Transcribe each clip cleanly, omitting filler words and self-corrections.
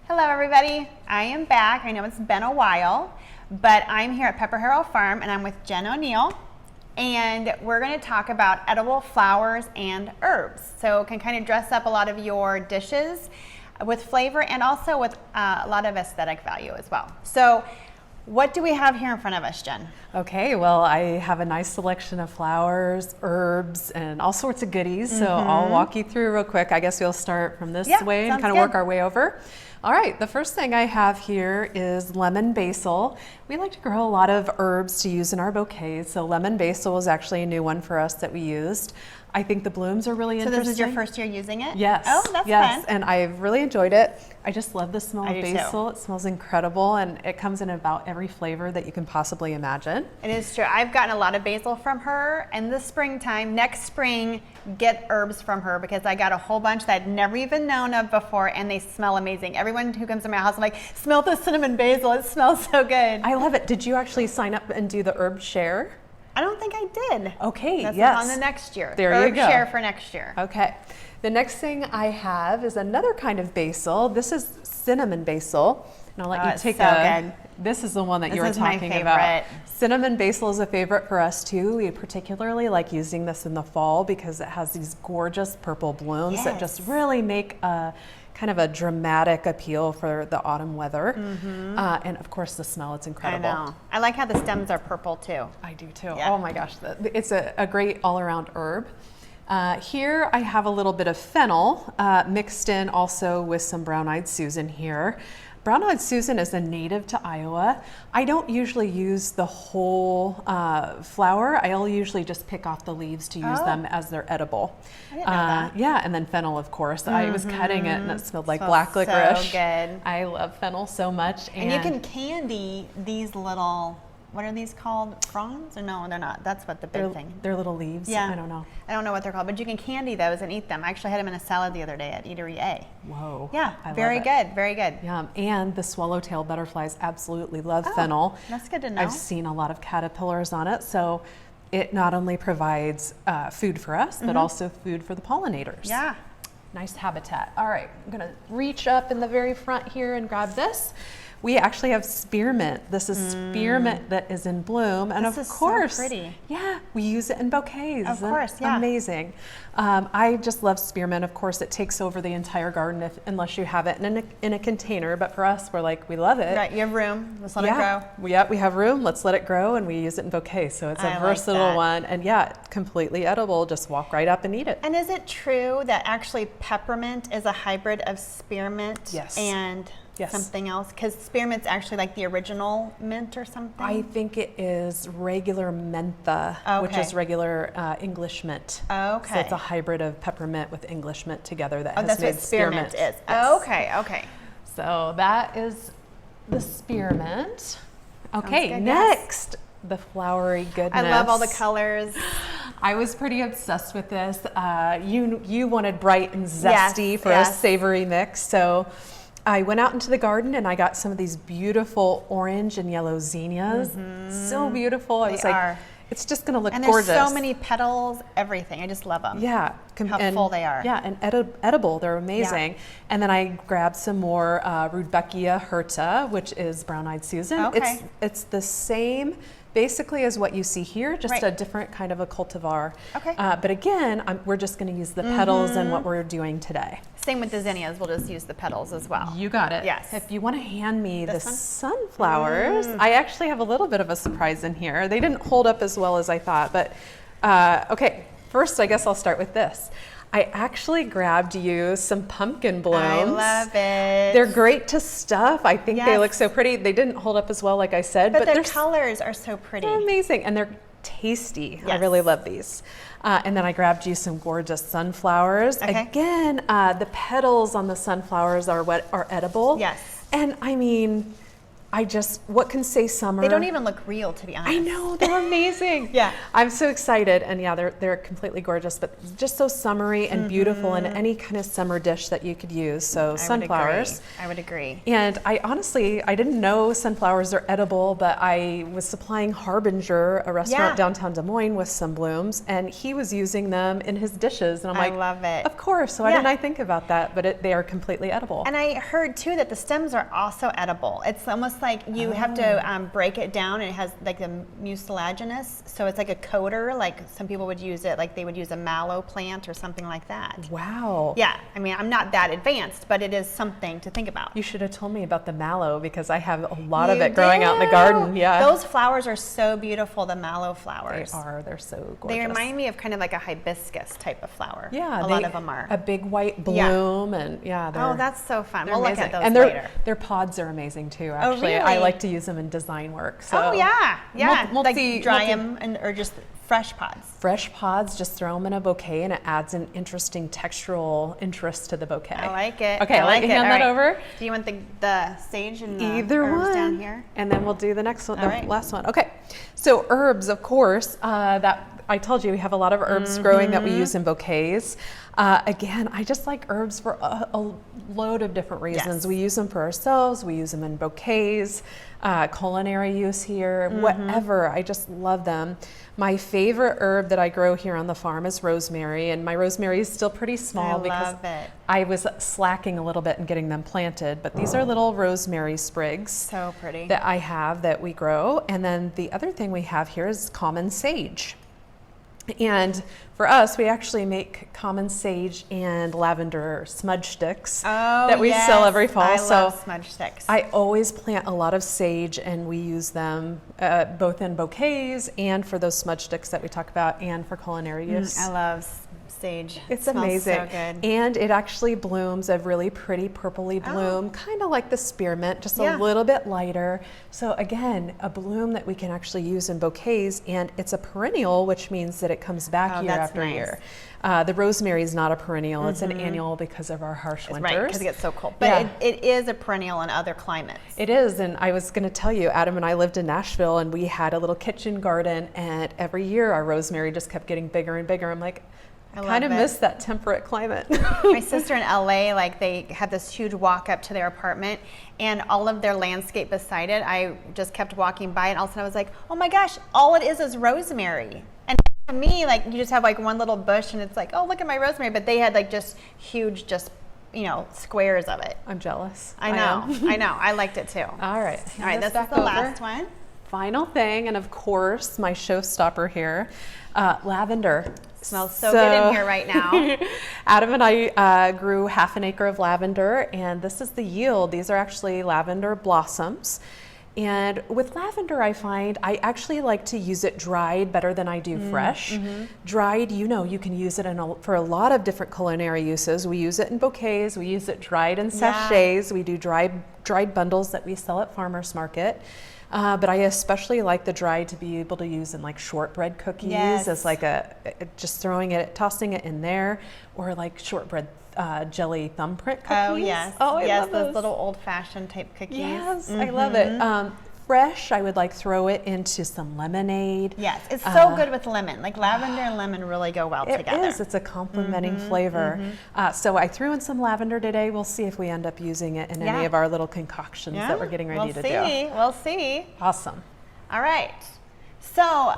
Hello everybody, I am back. I know it's been a while, but I'm here at PepperHarrow Farm and I'm with k.noel, and we're going to talk about edible flowers and herbs. So it can kind of dress up a lot of your dishes with flavor and also with a lot of aesthetic value as well. So what do we have here in front of us, Jen? Okay, well, I have a nice selection of flowers, herbs, and all sorts of goodies. So I'll walk you through real quick. I guess we'll start from this way and kind of work our way over. All right, the first thing I have here is lemon basil. We like to grow a lot of herbs to use in our bouquets. So lemon basil is actually a new one for us that we used. I think the blooms are really interesting. So this is your first year using it? Yes. Oh, that's yes, fun. And I've really enjoyed it. I just love the smell of basil. Too. It smells incredible, and it comes in about every flavor that you can possibly imagine. It is true. I've gotten a lot of basil from her, and this springtime, next spring, get herbs from her because I got a whole bunch that I'd never even known of before, and they smell amazing. Everyone who comes to my house, I'm like, smell the cinnamon basil. It smells so good. I love it. Did you actually sign up and do the herb share? I don't think I did. Okay, That's yes. on the next year. There herb you go. Share for next year. Okay. The next thing I have is another kind of basil. This is cinnamon basil. And I'll let you take good. This is the one that you were This is my talking favorite. about. Cinnamon basil is a favorite for us too. We particularly like using this in the fall because it has these gorgeous purple blooms that just really make a kind of a dramatic appeal for the autumn weather. And of course the smell, it's incredible. I know. I like how the stems are purple too. I do too. Yeah. Oh my gosh, it's a great all-around herb. Here I have a little bit of fennel mixed in also with some brown-eyed Susan here. Brown-eyed Susan is a native to Iowa. I don't usually use the whole flower. I'll usually just pick off the leaves to use them as they're edible. I didn't know that. Yeah, and then fennel, of course. I was cutting it and it smelled like Smells black licorice. so good. I love fennel so much. And you can candy these little, what are these called? Fronds? Or no, they're not. That's what the big thing. They're little leaves. Yeah. I don't know. I don't know what they're called, but you can candy those and eat them. I actually had them in a salad the other day at Eatery A. Whoa. Yeah, I very love it. good, very good. Yum. And the swallowtail butterflies absolutely love fennel. That's good to know. I've seen a lot of caterpillars on it, so it not only provides food for us, but also food for the pollinators. Yeah. Nice habitat. All right, I'm gonna reach up in the very front here and grab this. We actually have spearmint. This is spearmint that is in bloom, and This of is so course, pretty. yeah, we use it in bouquets. Of course, yeah. Amazing. I just love spearmint. Of course, it takes over the entire garden unless you have it in a container. But for us, we're like, we love it. Right, you have room. Let's let it grow. We have room. Let's let it grow, and we use it in bouquets. So it's a versatile one, and yeah, completely edible. Just walk right up and eat it. And is it true that actually peppermint is a hybrid of spearmint and something else? Because spearmint's actually like the original mint or something? I think it is regular mentha, which is regular English mint. Okay. So it's a hybrid of peppermint with English mint together that has that's made what spearmint is. Yes. Okay, okay. So that is the spearmint. Okay, good, next, the flowery goodness. I love all the colors. I was pretty obsessed with this. You wanted bright and zesty for a savory mix, so I went out into the garden and I got some of these beautiful orange and yellow zinnias. So beautiful. I was like, it's just going to look gorgeous. And there's so many petals, everything. I just love them. Yeah. How full they are. Yeah, and edible. They're amazing. Yeah. And then I grabbed some more Rudbeckia hirta, which is brown-eyed Susan. Okay. It's the same basically as what you see here, just a different kind of a cultivar. Okay. But again, we're just going to use the petals in what we're doing today. Same with the zinnias, we'll just use the petals as well. You got it. Yes. If you want to hand me the sunflowers, I actually have a little bit of a surprise in here. They didn't hold up as well as I thought, but okay, first I guess I'll start with this. I actually grabbed you some pumpkin blooms. I love it. They're great to stuff. I think they look so pretty. They didn't hold up as well, like I said, but their colors are so pretty. They're amazing, and they're tasty. Yes. I really love these. And then I grabbed you some gorgeous sunflowers. Okay. Again, the petals on the sunflowers are edible. Yes. And I mean, what can say summer? They don't even look real, to be honest. I know, they're amazing. Yeah. I'm so excited. And yeah, they're completely gorgeous, but just so summery and beautiful in any kind of summer dish that you could use. So sunflowers. I would agree. And I didn't know sunflowers are edible, but I was supplying Harbinger, a restaurant downtown Des Moines, with some blooms, and he was using them in his dishes. And I'm like, I love it. Of course. So why didn't I think about that? But they are completely edible. And I heard too that the stems are also edible. It's almost like you have to break it down, and it has like the mucilaginous, so it's like a coater. Like some people would use it, like they would use a mallow plant or something like that. Wow. Yeah, I mean, I'm not that advanced, but it is something to think about. You should have told me about the mallow, because I have a lot of it growing out in the garden. Yeah. Those flowers are so beautiful, the mallow flowers. They're so gorgeous. They remind me of kind of like a hibiscus type of flower. Yeah. A lot of them are. A big white bloom, and that's so fun. We'll amazing. look at those and later. Their pods are amazing too, actually. Really? I like to use them in design work. So Like dry them or just fresh pods. Fresh pods, just throw them in a bouquet, and it adds an interesting textural interest to the bouquet. I like it. Okay, I'll let you hand that over. Do you want the sage and the Either herbs one down here? And then we'll do the next one, the last one. Okay, so herbs, of course, that I told you we have a lot of herbs growing that we use in bouquets. Again, I just like herbs for a load of different reasons. Yes. We use them for ourselves, we use them in bouquets, culinary use here, whatever. I just love them. My favorite herb that I grow here on the farm is rosemary, and my rosemary is still pretty small because I was slacking a little bit in getting them planted, but these are little rosemary sprigs. So pretty. That I have that we grow. And then the other thing we have here is common sage. And for us, we actually make common sage and lavender smudge sticks that we sell every fall. I love smudge sticks. I always plant a lot of sage, and we use them both in bouquets and for those smudge sticks that we talk about, and for culinary use. I love sage. It's Smells amazing. so good. And it actually blooms a really pretty purpley bloom, kind of like the spearmint, just a little bit lighter. So again, a bloom that we can actually use in bouquets, and it's a perennial, which means that it comes back year after year. The rosemary is not a perennial, it's an annual because of our harsh winters. Right, because it gets so cold. But it is a perennial in other climates. It is, and I was going to tell you, Adam and I lived in Nashville, and we had a little kitchen garden, and every year our rosemary just kept getting bigger and bigger. I'm like, I kind of miss that temperate climate. My sister in LA, like they had this huge walk up to their apartment, and all of their landscape beside it, I just kept walking by, and all of a sudden I was like, oh my gosh, all it is rosemary. And for me, like you just have like one little bush, and it's like, oh, look at my rosemary. But they had like just huge, squares of it. I'm jealous. I know. I liked it too. All right. This is the last one. Final thing, and of course, my showstopper here, lavender. Smells so good in here right now. Adam and I grew half an acre of lavender, and this is the yield. These are actually lavender blossoms. And with lavender, I find I actually like to use it dried better than I do fresh. Dried, you can use it for a lot of different culinary uses. We use it in bouquets, we use it dried in sachets, we do dried bundles that we sell at farmers market. But I especially like the dried to be able to use in like shortbread cookies as like just tossing it in there, or like shortbread jelly thumbprint cookies. Oh yes, I love those little old-fashioned type cookies. Yes, I love it. Fresh, I would like throw it into some lemonade. Yes, it's so good with lemon. Like lavender and lemon really go well together. It is. It's a complementing flavor. So I threw in some lavender today. We'll see if we end up using it in any of our little concoctions that we're getting ready to do. We'll see. Awesome. All right. So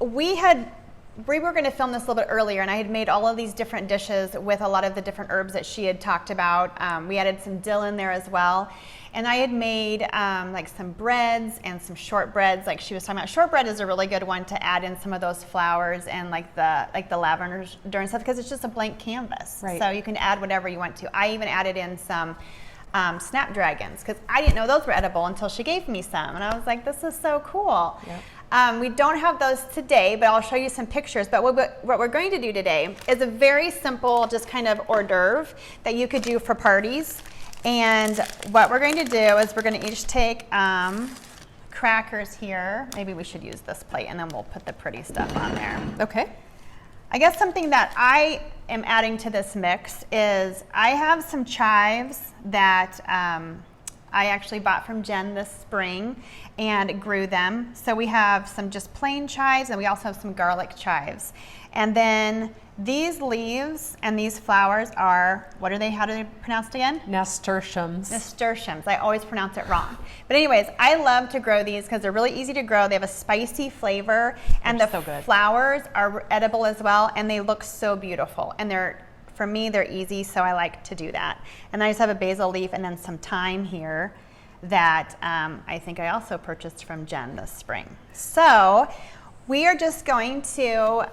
we were going to film this a little bit earlier, and I had made all of these different dishes with a lot of the different herbs that she had talked about. We added some dill in there as well. And I had made like some breads and some shortbreads, like she was talking about. Shortbread is a really good one to add in some of those flowers and like the lavender and stuff, because it's just a blank canvas. Right. So you can add whatever you want to. I even added in some snapdragons, because I didn't know those were edible until she gave me some, and I was like, this is so cool. Yep. We don't have those today, but I'll show you some pictures. But what we're going to do today is a very simple, just kind of hors d'oeuvre that you could do for parties. And what we're going to do is we're going to each take crackers here. Maybe we should use this plate, and then we'll put the pretty stuff on there. Okay. I guess something that I am adding to this mix is I have some chives that I actually bought from Jen this spring and grew them. So we have some just plain chives, and we also have some garlic chives. And then these leaves and these flowers are, what are they, how do they pronounce it again? Nasturtiums. Nasturtiums. I always pronounce it wrong. But anyways, I love to grow these because they're really easy to grow. They have a spicy flavor, and the flowers are edible as well, and they look so beautiful. And for me, they're easy, so I like to do that. And I just have a basil leaf and then some thyme here that I think I also purchased from Jen this spring. So we are just going to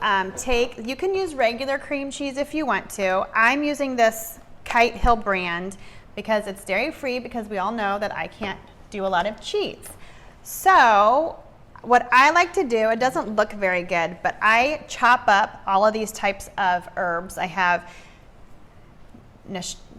you can use regular cream cheese if you want to. I'm using this Kite Hill brand because it's dairy-free, because we all know that I can't do a lot of cheese. So what I like to do, it doesn't look very good, but I chop up all of these types of herbs. I have,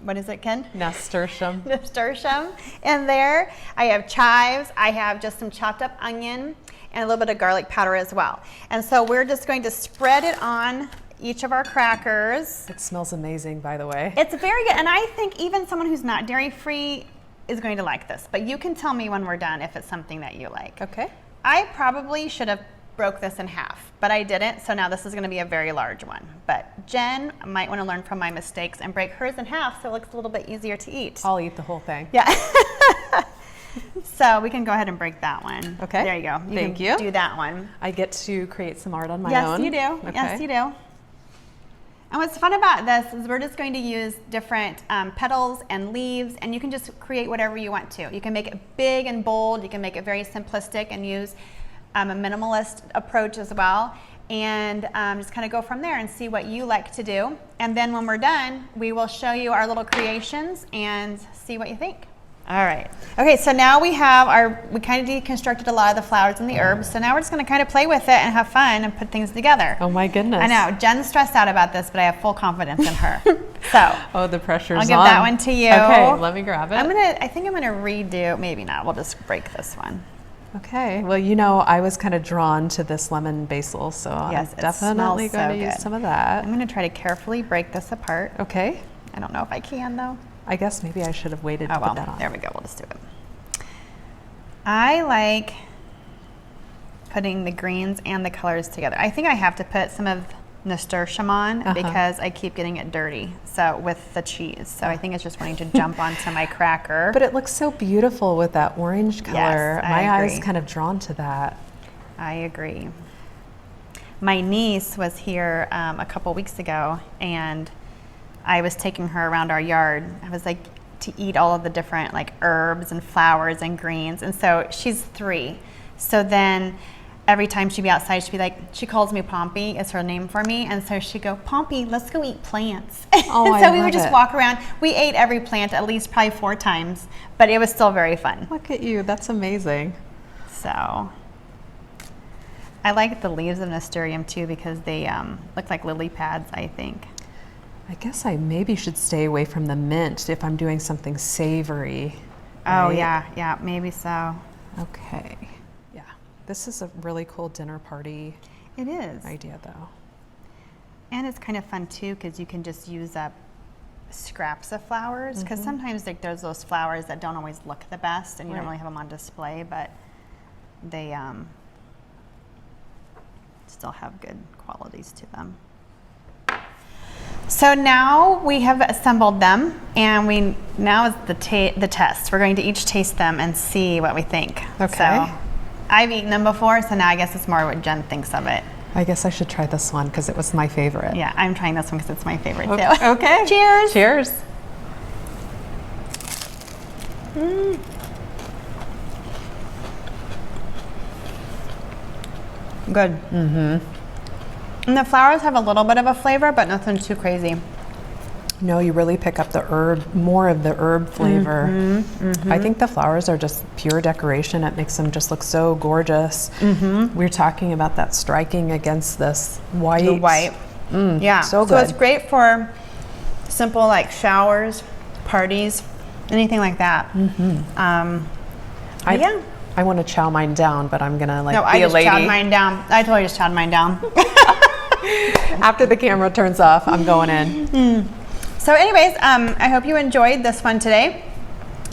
what is it, Ken? Nasturtium. Nasturtium in there. I have chives. I have just some chopped up onion and a little bit of garlic powder as well. And so we're just going to spread it on each of our crackers. It smells amazing, by the way. It's very good, and I think even someone who's not dairy-free is going to like this, but you can tell me when we're done if it's something that you like. Okay. I probably should have broke this in half, but I didn't, so now this is going to be a very large one. But Jen might want to learn from my mistakes and break hers in half so it looks a little bit easier to eat. I'll eat the whole thing. Yeah. So we can go ahead and break that one. Okay. There you go. Thank you. Do that one. I get to create some art on my Yes, own. you do. Okay. Yes, you do. And what's fun about this is we're just going to use different petals and leaves, and you can just create whatever you want to. You can make it big and bold. You can make it very simplistic and use a minimalist approach as well. And just kind of go from there and see what you like to do. And then when we're done, we will show you our little creations and see what you think. All right. Okay, so now we kind of deconstructed a lot of the flowers and the herbs. So now we're just going to kind of play with it and have fun and put things together. Oh my goodness. I know. Jen's stressed out about this, but I have full confidence in her. So. Oh, the pressure's on. I'll give that one to you. Okay, let me grab it. I think I'm going to redo, maybe not. We'll just break this one. Okay. Well, you know, I was kind of drawn to this lemon basil, so yes, I'm definitely going to use some of that. I'm going to try to carefully break this apart. Okay. I don't know if I can, though. I guess maybe I should have waited to put that on. There we go. We'll just do it. I like putting the greens and the colors together. I think I have to put some of nasturtium on because I keep getting it dirty. So with the cheese. So I think it's just wanting to jump onto my cracker. But it looks so beautiful with that orange color. Yes, my eyes kind of drawn to that. I agree. My niece was here a couple weeks ago, and I was taking her around our yard. I was like, to eat all of the different like herbs and flowers and greens. And so she's 3. So then every time she'd be outside, she'd be like, she calls me Pompey, is her name for me. And so she'd go, Pompey, let's go eat plants. Oh, so we would just walk around. We ate every plant at least probably 4 times, but it was still very fun. Look at you, that's amazing. So I like the leaves of nasturtium too because they look like lily pads, I think. I guess I maybe should stay away from the mint if I'm doing something savory. Oh, right? yeah, maybe so. Okay. Yeah. This is a really cool dinner party. It is. Idea, though. And it's kind of fun, too, because you can just use up scraps of flowers. Because sometimes there's those flowers that don't always look the best, and you don't really have them on display, but they still have good qualities to them. So now we have assembled them, and now is the test. We're going to each taste them and see what we think. Okay. So I've eaten them before, so now I guess it's more what Jen thinks of it. I guess I should try this one because it was my favorite. Yeah, I'm trying this one because it's my favorite too. Okay. Cheers. Cheers. Good. And the flowers have a little bit of a flavor, but nothing too crazy. No, you really pick up the herb, more of the herb flavor. I think the flowers are just pure decoration. It makes them just look so gorgeous. We're talking about that striking against this white. The white. Yeah. So good. So it's great for simple like showers, parties, anything like that. Yeah. I want to chow mine down, but I'm gonna like No, be I a just lady. chowed mine down. I totally just chowed mine down. After the camera turns off, I'm going in. So anyways, I hope you enjoyed this one today.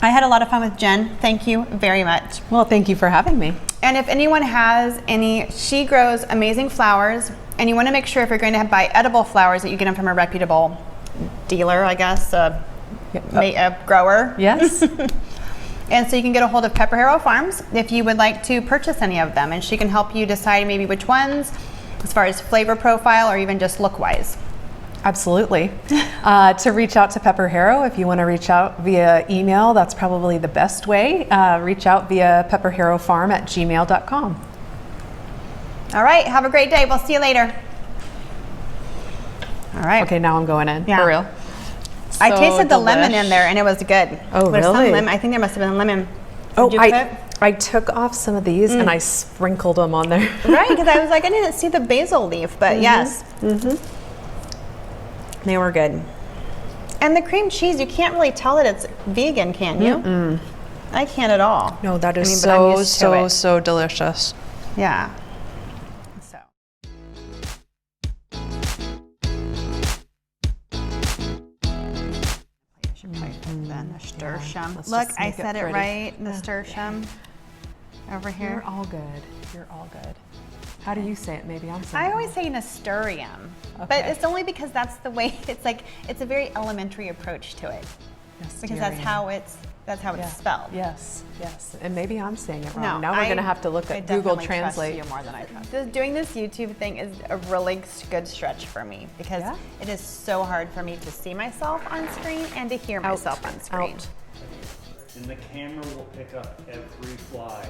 I had a lot of fun with Jen. Thank you very much. Well, thank you for having me. And if anyone has any, she grows amazing flowers, and you want to make sure if you're going to buy edible flowers that you get them from a reputable dealer, I guess, a grower. Yes. And so you can get a hold of PepperHarrow Farms if you would like to purchase any of them, and she can help you decide maybe which ones, as far as flavor profile or even just look-wise. Absolutely. To reach out to PepperHarrow, if you want to reach out via email, that's probably the best way. Reach out via pepperharrowfarm@gmail.com. All right, have a great day. We'll see you later. All right. Okay, now I'm going in. Yeah. For real. I So tasted the lemon delish. in there, and it was good. Oh, There's some really? lemon. I think there must have been lemon. Oh, Did you put? I took off some of these and I sprinkled them on there. Right, because I was like, I didn't see the basil leaf, but yes. They were good. And the cream cheese, you can't really tell that it's vegan, can you? I can't at all. No, that is but I'm used to it. so delicious. Yeah. So. Nasturtium. let's Look, just I make it said it pretty. right. Nasturtium. Over You're here. all good. You're all good. How do you say it? Maybe I'm saying I it always wrong. say nasturtium, but Okay. it's only because that's the way it's like. It's a very elementary approach to it because that's how it's spelled. Yes, yes. And maybe I'm saying it wrong. No, now we're going to have to look I at Google definitely Translate. Trust you more than I trust. Doing this YouTube thing is a really good stretch for me because Yeah? it is so hard for me to see myself on screen and to hear myself on screen. Out. And the camera will pick up every fly.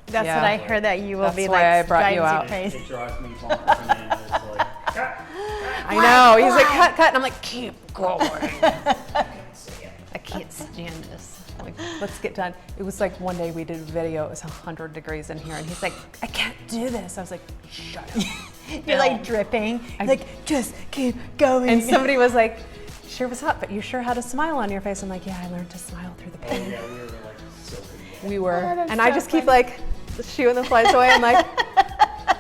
That's Yeah. what I heard that you will That's be why like. I brought you guiding out. It, crazy. it drives me bonkers. And then it's like, I know. He's like, cut, cut. And I'm like, keep going. I can't stand this. Like, let's get done. It was like one day we did a video. It was 100 degrees in here. And he's like, I can't do this. I was like, shut up. You're like dripping. Like, just keep going. And somebody was like, sure was hot, but you sure had a smile on your face. I'm like, yeah, I learned to smile through the pain. yeah, we were like soaking wet. We were. that's And I so just keep funny. like shooing the flies away. I'm like,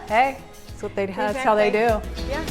hey, that's what they. That's how they do. Yeah.